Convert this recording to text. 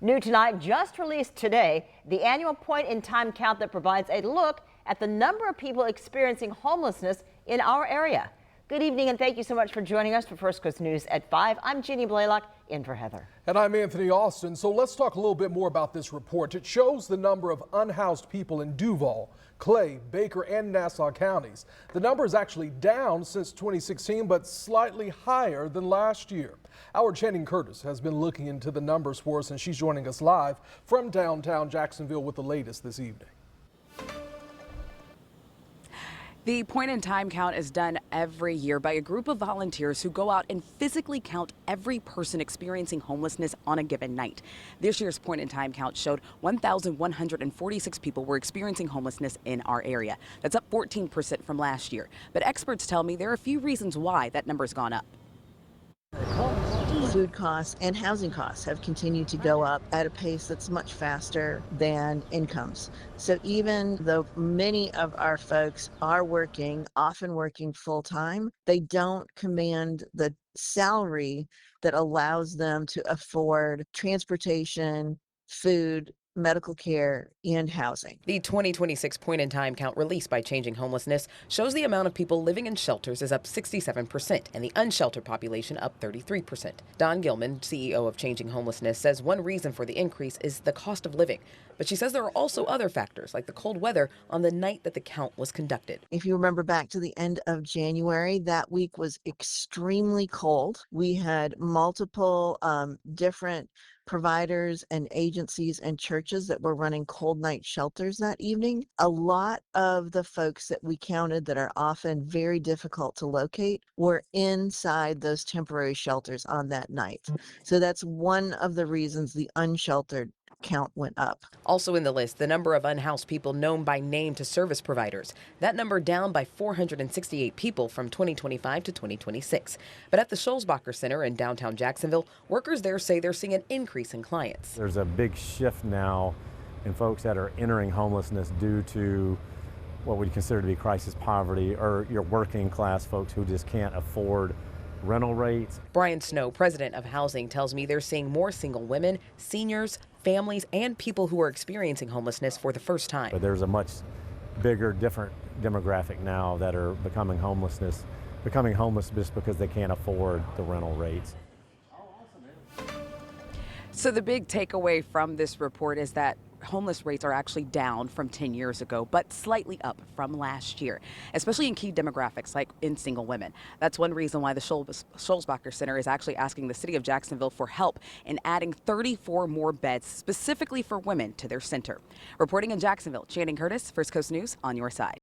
New tonight, just released today, the annual point-in-time count that provides a look at the number of people experiencing homelessness in our area. Good evening, and thank you so much for joining us for First Coast News at 5. I'm Jeannie Blaylock, in for Heather. And I'm Anthony Austin. So let's talk a little bit more about this report. It shows the number of unhoused people in Duval, Clay, Baker, and Nassau counties. The number is actually down since 2016, but slightly higher than last year. Our Channing Curtis has been looking into the numbers for us, and she's joining us live from downtown Jacksonville with the latest this evening. The point-in-time count is done every year by a group of volunteers who go out and physically count every person experiencing homelessness on a given night. This year's point-in-time count showed 1,146 people were experiencing homelessness in our area. That's up 14% from last year. But experts tell me there are a few reasons why that number's gone up. Food costs and housing costs have continued to go up at a pace that's much faster than incomes. So even though many of our folks are working, often working full time, they don't command the salary that allows them to afford transportation, food, medical care, and housing. The 2026 point-in-time count released by Changing Homelessness shows the amount of people living in shelters is up 67% and the unsheltered population up 33%. Don Gilman, CEO of Changing Homelessness, says one reason for the increase is the cost of living. But she says there are also other factors like the cold weather on the night that the count was conducted. If you remember back to the end of January, that week was extremely cold. We had multiple different providers and agencies and churches that were running cold night shelters that evening. A lot of the folks that we counted that are often very difficult to locate were inside those temporary shelters on that night. So that's one of the reasons the unsheltered count went up. Also in the list, the number of unhoused people known by name to service providers. That number down by 468 people from 2025 to 2026. But at the Scholzbacher Center in downtown Jacksonville, workers there say they're seeing an increase in clients. There's a big shift now in folks that are entering homelessness due to what we consider to be crisis poverty, or your working class folks who just can't afford rental rates. Brian Snow, president of Housing, tells me they're seeing more single women, seniors, families, and people who are experiencing homelessness for the first time. But there's a much bigger, different demographic now that are becoming homeless just because they can't afford the rental rates. So the big takeaway from this report is that homeless rates are actually down from 10 years ago, but slightly up from last year, especially in key demographics like in single women. That's one reason why the Scholzbacher Center is actually asking the city of Jacksonville for help in adding 34 more beds specifically for women to their center. Reporting in Jacksonville, Channing Curtis, First Coast News, on your side.